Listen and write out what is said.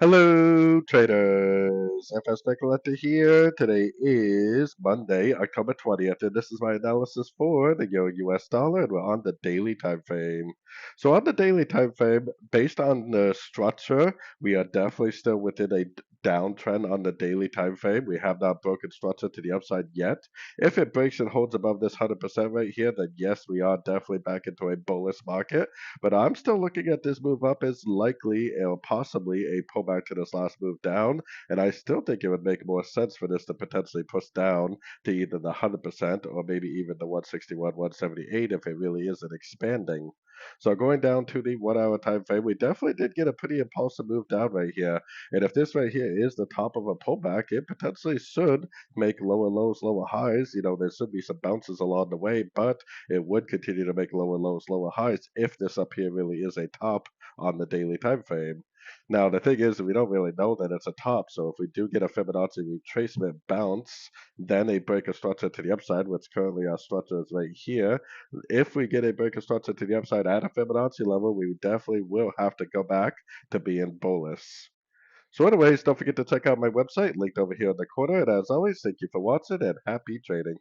Hello, traders. FX Pip Collector here. Today is Monday, October 20th, and this is my analysis for the Euro-US dollar, and we're on the daily time frame. So on the daily time frame, based on the structure, we are definitely still within a downtrend on the daily time frame. We have not broken structure to the upside yet. If it breaks and holds above this 100% right here, then yes, we are definitely back into a bullish market. But I'm still looking at this move up as likely or possibly a pullback to this last move down. And I still think it would make more sense for this to potentially push down to either the 100% or maybe even the 161, 178 if it really isn't expanding. So going down to the 1 hour time frame, we definitely did get a pretty impulsive move down right here. And if this right here is the top of a pullback, it potentially should make lower lows, lower highs. There should be some bounces along the way, but it would continue to make lower lows, lower highs if this up here really is a top on the daily time frame. Now, the thing is, we don't really know that it's a top. So if we do get a Fibonacci retracement bounce, then a break of structure to the upside, which currently our structure is right here. If we get a break of structure to the upside at a Fibonacci level, we definitely will have to go back to being bullish. So anyways, don't forget to check out my website linked over here in the corner. And as always, thank you for watching and happy trading.